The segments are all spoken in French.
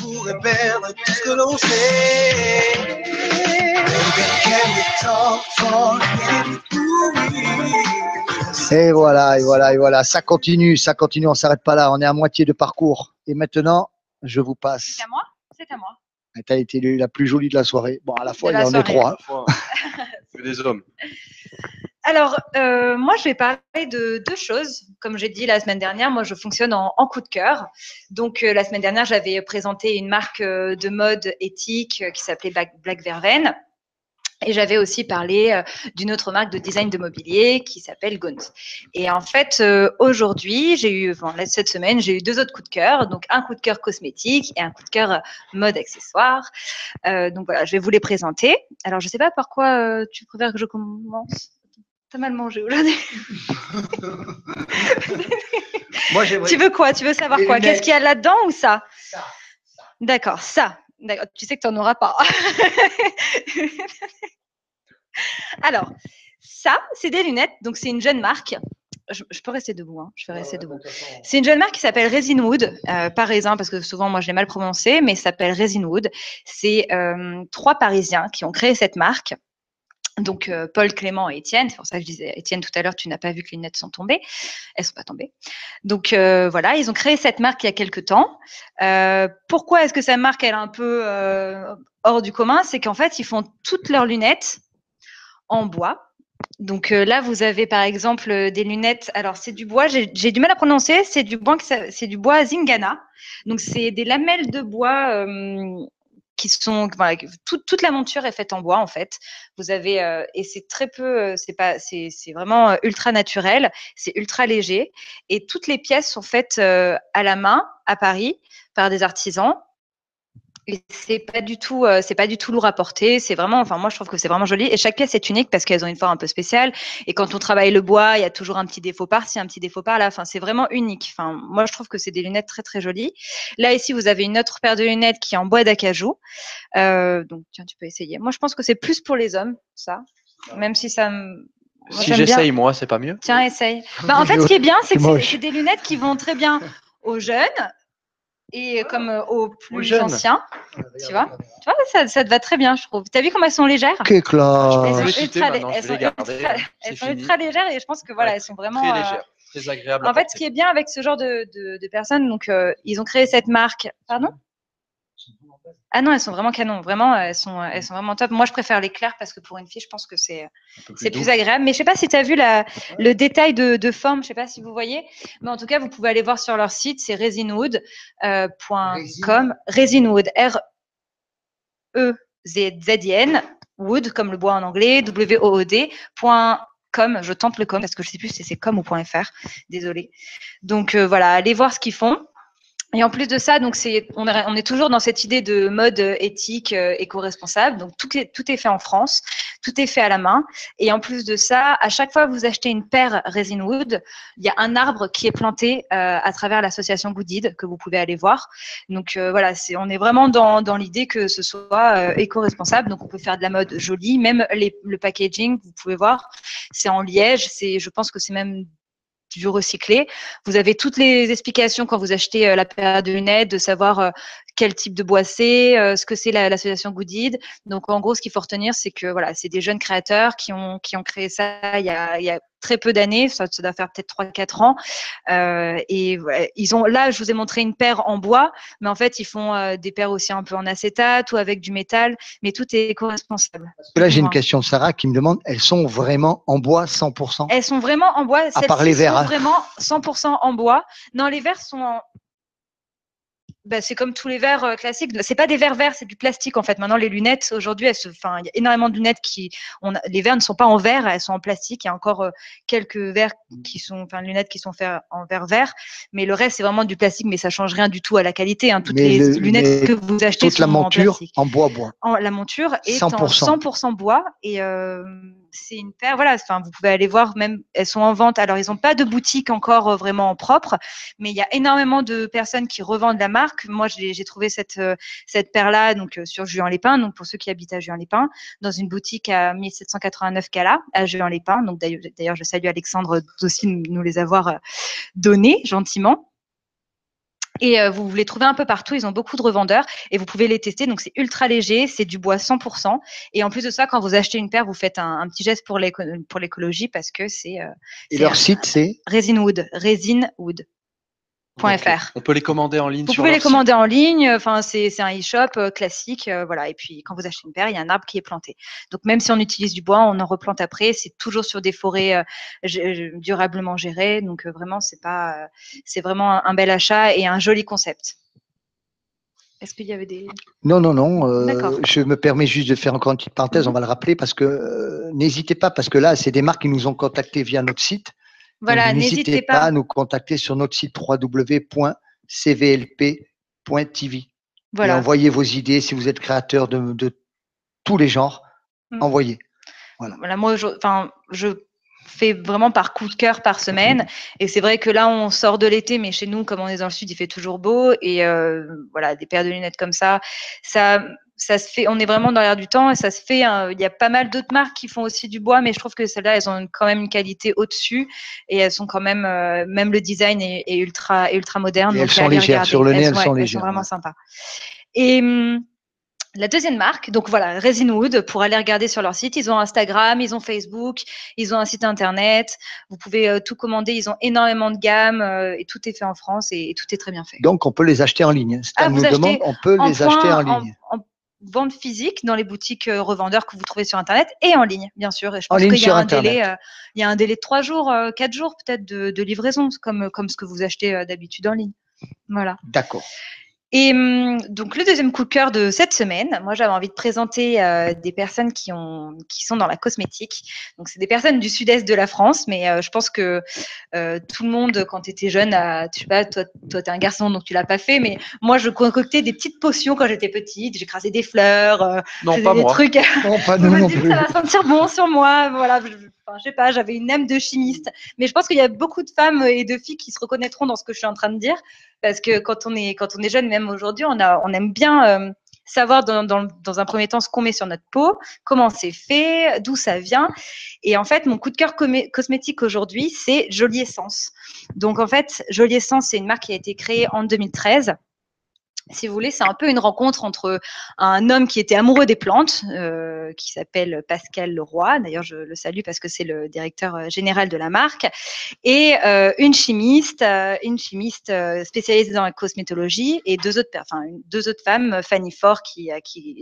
pourrait perdre tout ce que l'on sait. Baby, can we talk for et voilà, ça continue, on s'arrête pas là, on est à moitié de parcours. Et maintenant, je vous passe. C'est à moi? C'est à moi. Tu as été la plus jolie de la soirée. Bon, à la fois, De il y la en a soirée. trois. Que des hommes. Alors, moi, je vais parler de deux choses. Comme j'ai dit la semaine dernière, moi, je fonctionne en coup de cœur. Donc, la semaine dernière, j'avais présenté une marque de mode éthique qui s'appelait Black Verveine. Et j'avais aussi parlé d'une autre marque de design de mobilier qui s'appelle Gaunt. Et en fait, aujourd'hui, cette semaine, j'ai eu deux autres coups de cœur. Donc, un coup de cœur cosmétique et un coup de cœur mode accessoire. Donc, voilà, je vais vous les présenter. Alors, je ne sais pas par quoi tu préfères que je commence. T'as mal mangé aujourd'hui. Moi, j'aimerais... Tu veux quoi? Tu veux savoir quoi? Qu'est-ce qu'il y a là-dedans ou ça? D'accord, ça. D'accord. Tu sais que tu n'en auras pas. Alors, ça, c'est des lunettes. Donc, c'est une jeune marque. Je peux rester debout. Hein. Je vais rester debout. C'est une jeune marque qui s'appelle Resinwood. Pas raisin, parce que souvent, moi, je l'ai mal prononcé, mais ça s'appelle Resinwood. C'est 3 Parisiens qui ont créé cette marque. Donc, Paul, Clément et Étienne. C'est pour ça que je disais, Étienne, tout à l'heure, tu n'as pas vu que les lunettes sont tombées. Elles ne sont pas tombées. Donc, voilà, ils ont créé cette marque il y a quelques temps. Pourquoi est-ce que cette marque, elle est un peu hors du commun? C'est qu'en fait, ils font toutes leurs lunettes en bois. Donc là, vous avez par exemple des lunettes. Alors, c'est du bois, j'ai du mal à prononcer. C'est du bois Zingana. Donc, c'est des lamelles de bois qui sont. Voilà, toute la monture est faite en bois, en fait. Vous avez. Et c'est très peu. C'est vraiment ultra naturel. C'est ultra léger. Et toutes les pièces sont faites à la main, à Paris, par des artisans. Et c'est pas du tout lourd à porter. C'est vraiment, enfin, moi, je trouve que c'est vraiment joli. Et chaque pièce est unique parce qu'elles ont une forme un peu spéciale. Et quand on travaille le bois, il y a toujours un petit défaut par-ci, un petit défaut par-là. Enfin, c'est vraiment unique. Enfin, moi, je trouve que c'est des lunettes très, très jolies. Là, ici, vous avez une autre paire de lunettes qui est en bois d'acajou. Donc, tiens, tu peux essayer. Moi, je pense que c'est plus pour les hommes, ça. Même si ça me... Moi, si j'essaye, moi, c'est pas mieux? Tiens, essaye. Bah, en fait, ce qui est bien, c'est que c'est des lunettes qui vont très bien aux jeunes. Et comme aux plus anciens, tu vois, ça te va très bien, je trouve. T'as vu comment elles sont légères? Quelle classe! Elles sont ultra légères et je pense que voilà, elles sont vraiment très légères, très agréables. En fait, ce qui est bien avec ce genre de personnes, donc ils ont créé cette marque. Pardon? Ah non, elles sont vraiment canon. Vraiment, elles sont vraiment top. Moi, je préfère les clairs parce que pour une fille, je pense que c'est plus agréable. Mais je sais pas si tu as vu le détail de forme. Je sais pas si vous voyez. Mais en tout cas, vous pouvez aller voir sur leur site. C'est resinwood.com. Resinwood, R-E-Z-I-N. Wood, comme le bois en anglais. W-O-O-D.com. Je tente le com parce que je sais plus si c'est com ou .fr. Désolée. Donc, voilà, allez voir ce qu'ils font. Et en plus de ça, donc on est toujours dans cette idée de mode éthique, éco-responsable. Donc tout est fait en France, tout est fait à la main. Et en plus de ça, à chaque fois que vous achetez une paire Resinwood, il y a un arbre qui est planté à travers l'association Goodid que vous pouvez aller voir. Donc voilà, on est vraiment dans l'idée que ce soit éco-responsable. Donc on peut faire de la mode jolie, même le packaging, vous pouvez voir, c'est en liège. Je pense que c'est même du recyclé. Vous avez toutes les explications quand vous achetez la paire de lunettes, de savoir quel type de bois c'est, ce que c'est l'association Goodid. Donc en gros, ce qu'il faut retenir, c'est que voilà, c'est des jeunes créateurs qui ont créé ça il y a très peu d'années, ça doit faire peut-être 3-4 ans. Et ouais, là, je vous ai montré une paire en bois, mais en fait, ils font des paires aussi un peu en acétate ou avec du métal, mais tout est éco-responsable. Là, j'ai une question de Sarah qui me demande, elles sont vraiment en bois 100%? Elles sont vraiment en bois. À part les verres, sont vraiment 100% en bois. Non, les verres sont en... c'est comme tous les verres classiques. C'est pas des verres verts, c'est du plastique en fait. Maintenant, les lunettes aujourd'hui, il y a énormément de lunettes les verres ne sont pas en verre, elles sont en plastique. Il y a encore quelques lunettes qui sont faites en verre vert, mais le reste c'est vraiment du plastique. Mais ça change rien du tout à la qualité. Hein. Toutes les lunettes que vous achetez sont en plastique. En bois. La monture est 100%. En 100% bois et c'est une paire. Voilà, vous pouvez aller voir. Même elles sont en vente. Alors ils n'ont pas de boutique encore vraiment propre, mais il y a énormément de personnes qui revendent la marque. Moi, j'ai trouvé cette paire-là donc sur Juan-les-Pins. Donc pour ceux qui habitent à Juan-les-Pins, dans une boutique à 1789 Cala à Juan-les-Pins. Donc d'ailleurs, je salue Alexandre aussi nous les avoir donnés gentiment. Et vous les trouvez un peu partout, ils ont beaucoup de revendeurs et vous pouvez les tester. Donc, c'est ultra léger, c'est du bois 100%. Et en plus de ça, quand vous achetez une paire, vous faites un petit geste pour l'écologie parce que c'est… et leur site, c'est Resinwood, resinwood.fr. On peut les commander en ligne. Vous pouvez les commander en ligne. Enfin, c'est un e-shop classique, voilà. Et puis, quand vous achetez une paire, il y a un arbre qui est planté. Donc, même si on utilise du bois, on en replante après. C'est toujours sur des forêts durablement gérées. Donc, vraiment, c'est vraiment un bel achat et un joli concept. Est-ce qu'il y avait des… Non. Je me permets juste de faire encore une petite parenthèse. On va le rappeler parce que n'hésitez pas, parce que là, c'est des marques qui nous ont contactés via notre site. Voilà, n'hésitez pas à nous contacter sur notre site www.cvlp.tv. Voilà. Et envoyez vos idées si vous êtes créateur de tous les genres. Envoyez. Voilà, moi, je fais vraiment par coup de cœur par semaine. Et c'est vrai que là, on sort de l'été, mais chez nous, comme on est dans le sud, il fait toujours beau. Et voilà, des paires de lunettes comme ça se fait, on est vraiment dans l'air du temps et ça se fait. Il y a pas mal d'autres marques qui font aussi du bois, mais je trouve que celles-là, elles ont quand même une qualité au-dessus et elles sont quand même, même le design est ultra moderne. Et elles sont légères. Sur le nez, elles sont légères. Elles sont vraiment sympas. Et la deuxième marque, donc voilà, Resinwood, pour aller regarder sur leur site. Ils ont Instagram, ils ont Facebook, ils ont un site internet. Vous pouvez tout commander. Ils ont énormément de gammes et tout est fait en France et tout est très bien fait. Donc, on peut les acheter en ligne. Stan nous demande, on peut les acheter en ligne. En vente physique dans les boutiques revendeurs que vous trouvez sur Internet et en ligne, bien sûr. Et je pense qu'il y a un délai de 3 jours, 4 jours peut-être de livraison, comme ce que vous achetez d'habitude en ligne. Voilà. D'accord. Et donc, le deuxième coup de cœur de cette semaine, moi, j'avais envie de présenter des personnes qui sont dans la cosmétique. Donc, c'est des personnes du sud-est de la France, mais je pense que tout le monde, quand tu étais jeune, je sais pas, toi, tu es un garçon, donc tu l'as pas fait, mais moi, je concoctais des petites potions quand j'étais petite. J'ai crasé des fleurs, non, pas des moi. trucs. Non, pas nous non plus. Ça va sentir bon sur moi, voilà. Je sais pas, j'avais une âme de chimiste. Mais je pense qu'il y a beaucoup de femmes et de filles qui se reconnaîtront dans ce que je suis en train de dire. Parce que quand on est jeune, même aujourd'hui, on aime bien savoir dans un premier temps ce qu'on met sur notre peau, comment c'est fait, d'où ça vient. Et en fait, mon coup de cœur cosmétique aujourd'hui, c'est Jolie Essence. Donc en fait, Jolie Essence, c'est une marque qui a été créée en 2013. Si vous voulez, c'est un peu une rencontre entre un homme qui était amoureux des plantes, qui s'appelle Pascal Leroy. D'ailleurs, je le salue parce que c'est le directeur général de la marque, et une chimiste spécialisée dans la cosmétologie, et deux autres femmes, Fanny Faure qui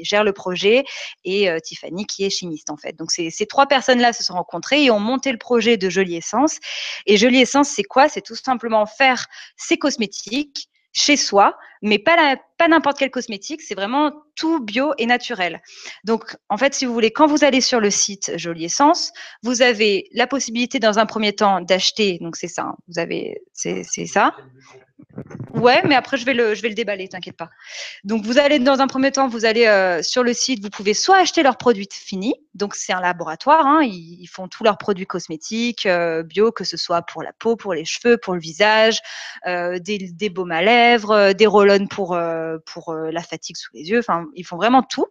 gère le projet, et Tiffany qui est chimiste en fait. Donc ces 3 personnes-là se sont rencontrées et ont monté le projet de Jolie Essence. Et Jolie Essence, c'est quoi? C'est tout simplement faire ses cosmétiques chez soi, mais pas n'importe quel cosmétique, c'est vraiment tout bio et naturel. Donc, en fait, si vous voulez, quand vous allez sur le site Jolie Essence, vous avez la possibilité dans un premier temps d'acheter, donc c'est ça, c'est ça. Ouais, mais après je vais le déballer, t'inquiète pas. Donc vous allez dans un premier temps, vous allez sur le site, vous pouvez soit acheter leurs produits finis, donc c'est un laboratoire, hein, ils font tous leurs produits cosmétiques bio, que ce soit pour la peau, pour les cheveux, pour le visage, des baumes à lèvres, des roll-on pour la fatigue sous les yeux, enfin ils font vraiment tout.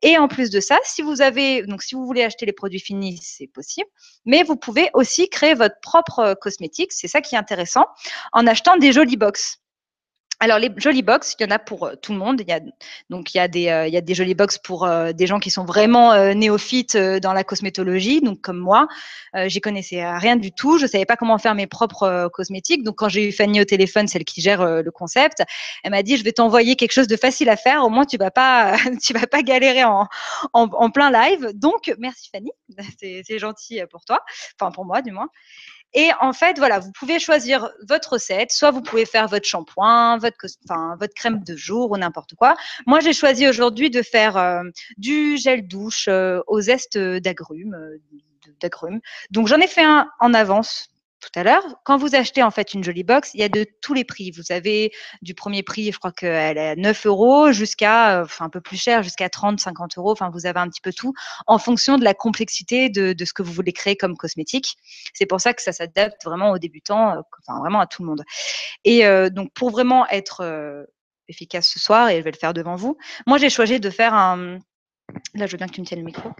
Et en plus de ça, si vous voulez acheter les produits finis, c'est possible, mais vous pouvez aussi créer votre propre cosmétique, c'est ça qui est intéressant, en achetant des jolies box. Alors, les jolies box, il y en a pour tout le monde. Il y a des jolies box pour des gens qui sont vraiment néophytes dans la cosmétologie. Donc, comme moi, j'y connaissais rien du tout. Je savais pas comment faire mes propres cosmétiques. Donc, quand j'ai eu Fanny au téléphone, celle qui gère le concept, elle m'a dit, je vais t'envoyer quelque chose de facile à faire. Au moins, tu vas pas galérer en plein live. Donc, merci Fanny. C'est gentil pour toi. Enfin, pour moi, du moins. Et en fait, voilà, vous pouvez choisir votre recette. Soit vous pouvez faire votre shampoing, votre crème de jour ou n'importe quoi. Moi, j'ai choisi aujourd'hui de faire du gel douche aux zestes d'agrumes. Donc, j'en ai fait un en avance tout à l'heure. Quand vous achetez en fait une jolie box, il y a de tous les prix. Vous avez du premier prix, je crois qu'elle est à 9 € jusqu'à, un peu plus cher, jusqu'à 30, 50 €. Enfin, vous avez un petit peu tout en fonction de la complexité de ce que vous voulez créer comme cosmétique. C'est pour ça que ça s'adapte vraiment aux débutants, vraiment à tout le monde. Et donc, pour vraiment être efficace ce soir, et je vais le faire devant vous, moi, j'ai choisi de faire Là, je veux bien que tu me tiennes le micro.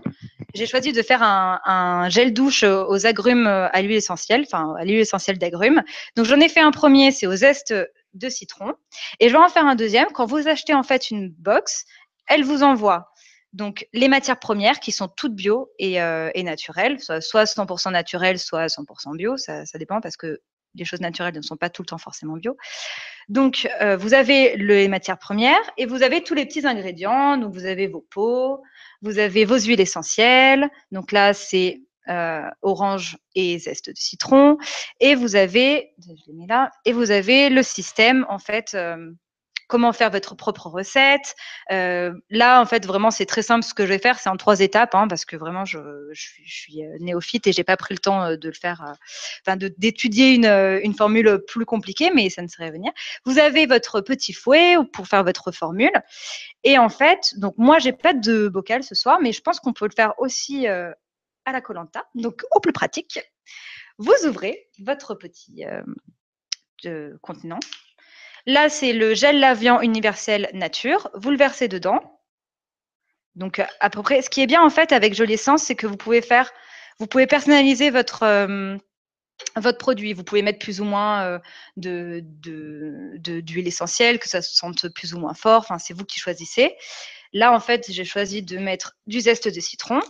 J'ai choisi de faire un gel douche aux agrumes à l'huile essentielle, à l'huile essentielle d'agrumes. Donc, j'en ai fait un premier, c'est aux zestes de citron. Et je vais en faire un deuxième. Quand vous achetez en fait une box, elle vous envoie donc les matières premières qui sont toutes bio et naturelles, soit 100% naturelles, soit 100% bio. Ça dépend parce que les choses naturelles ne sont pas tout le temps forcément bio. Donc, vous avez les matières premières et vous avez tous les petits ingrédients. Donc, vous avez vos pots, vous avez vos huiles essentielles. Donc là, c'est orange et zeste de citron. Et vous avez, je les mets là, et vous avez le système, en fait, comment faire votre propre recette. Là, en fait, vraiment, c'est très simple. Ce que je vais faire, c'est en 3 étapes, hein, parce que vraiment, je suis néophyte et j'ai pas pris le temps de le faire, d'étudier une formule plus compliquée, mais ça ne serait à venir. Vous avez votre petit fouet pour faire votre formule. Et en fait, donc moi, j'ai pas de bocal ce soir, mais je pense qu'on peut le faire aussi à la Koh-Lanta, donc au plus pratique. Vous ouvrez votre petit contenant. Là, c'est le gel lavant universel nature. Vous le versez dedans. Donc, à peu près, ce qui est bien en fait avec Jolie Essence, c'est que vous pouvez personnaliser votre produit. Vous pouvez mettre plus ou moins d'huile essentielle, que ça se sente plus ou moins fort. Enfin, c'est vous qui choisissez. Là, en fait, j'ai choisi de mettre du zeste de citron.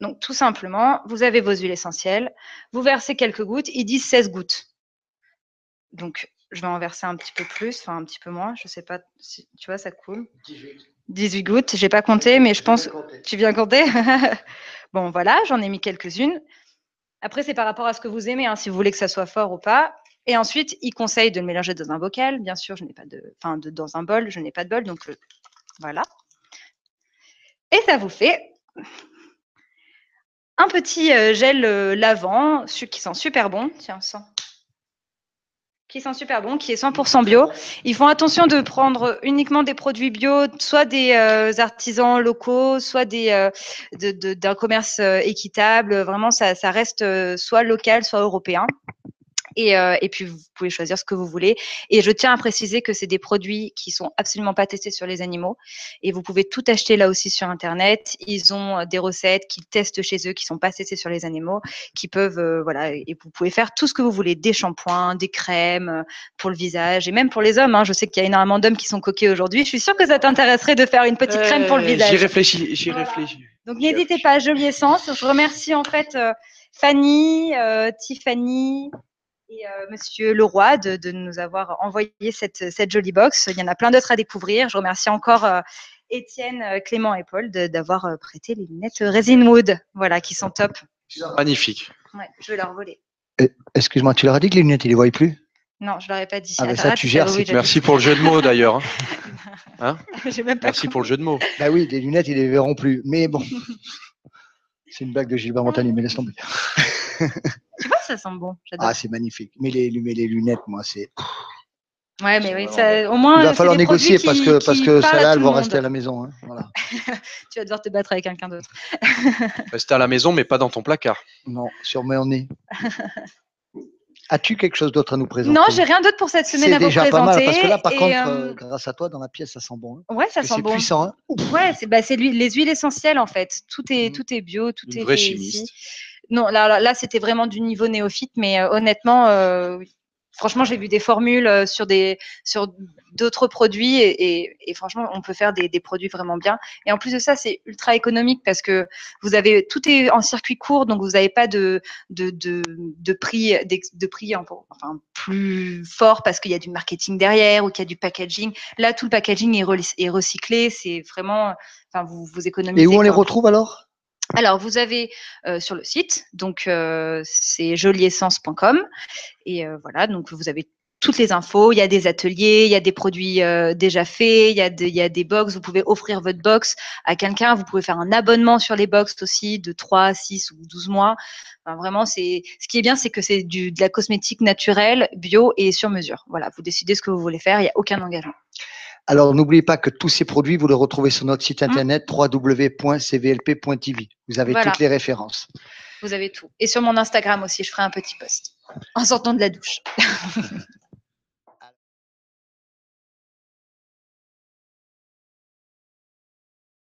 Donc, tout simplement, vous avez vos huiles essentielles. Vous versez quelques gouttes. Ils disent 16 gouttes. Donc, je vais en verser un petit peu plus, enfin un petit peu moins. Je ne sais pas si tu vois, ça coule. 18 gouttes. Je n'ai pas compté, mais je pense. Tu viens compter? Bon, voilà, j'en ai mis quelques-unes. Après, c'est par rapport à ce que vous aimez, hein, si vous voulez que ça soit fort ou pas. Et ensuite, il conseille de le mélanger dans un bocal. Bien sûr, je n'ai pas dans un bol, je n'ai pas de bol, donc voilà. Et ça vous fait un petit gel lavant qui sent super bon. Tiens, sens. Qui sent super bon, qui est 100% bio. Ils font attention de prendre uniquement des produits bio, soit des artisans locaux, soit d'un commerce équitable. Vraiment, ça reste soit local, soit européen. Et puis, vous pouvez choisir ce que vous voulez. Et je tiens à préciser que c'est des produits qui sont absolument pas testés sur les animaux. Et vous pouvez tout acheter là aussi sur Internet. Ils ont des recettes qu'ils testent chez eux, qui sont pas testées sur les animaux, qui peuvent, voilà. Et vous pouvez faire tout ce que vous voulez, des shampoings, des crèmes pour le visage et même pour les hommes. Hein. Je sais qu'il y a énormément d'hommes qui sont coquets aujourd'hui. Je suis sûre que ça t'intéresserait de faire une petite crème pour le visage. J'y réfléchis, voilà. Donc, n'hésitez pas, Jolie Essence. Je remercie en fait Fanny, Tiffany, et Monsieur Leroy de nous avoir envoyé cette jolie box. Il y en a plein d'autres à découvrir. Je remercie encore Étienne, Clément et Paul d'avoir prêté les lunettes Resin Wood, voilà, qui sont top. Magnifique. Ouais, je vais leur voler. Excuse-moi, tu leur as dit que les lunettes, ils les voyaient plus? Non, je leur ai pas dit. Ah, ben ça, tu gères. Merci pour le jeu de mots d'ailleurs. Hein? Même pas Merci pour le jeu de mots. Bah oui, les lunettes, ils les verront plus. Mais bon, c'est une blague de Gilbert Montagnier, mais laisse tomber. Tu vois, ça sent bon. Ah, c'est magnifique. Mais les lunettes, moi, c'est. Ouais, mais oui, ça, au moins. Il va falloir négocier parce que celles-là, elles vont rester à la maison. Hein. Voilà. Tu vas devoir te battre avec quelqu'un d'autre. Rester à la maison, mais pas dans ton placard. Non, sur mon nez. As-tu quelque chose d'autre à nous présenter? Non, j'ai rien d'autre pour cette semaine à vous présenter. C'est déjà pas mal, parce que là, par contre, grâce à toi, dans la pièce, ça sent bon. Hein. Ouais, ça sent bon. C'est puissant. Hein. Ouais, c'est les huiles essentielles, en fait. Tout est bio, tout est vrai fait chimiste. ici. Non, là c'était vraiment du niveau néophyte, mais honnêtement, franchement, j'ai vu des formules sur d'autres produits et franchement, on peut faire des produits vraiment bien. Et en plus de ça, c'est ultra économique parce que tout est en circuit court, donc vous n'avez pas de prix enfin plus fort parce qu'il y a du marketing derrière ou qu'il y a du packaging. Là, tout le packaging est recyclé. C'est vraiment, enfin, vous économisez. Et où on les retrouve alors? Alors, vous avez sur le site, donc c'est joliessence.com et voilà, donc vous avez toutes les infos. Il y a des ateliers, il y a des produits déjà faits, il y a des box. Vous pouvez offrir votre box à quelqu'un. Vous pouvez faire un abonnement sur les box aussi de 3, 6 ou 12 mois. Enfin, vraiment, ce qui est bien, c'est que c'est de la cosmétique naturelle, bio et sur mesure. Voilà, vous décidez ce que vous voulez faire. Il n'y a aucun engagement. Alors, n'oubliez pas que tous ces produits, vous les retrouvez sur notre site internet www.cvlp.tv. Vous avez toutes les références. Vous avez tout. Et sur mon Instagram aussi, je ferai un petit post en sortant de la douche.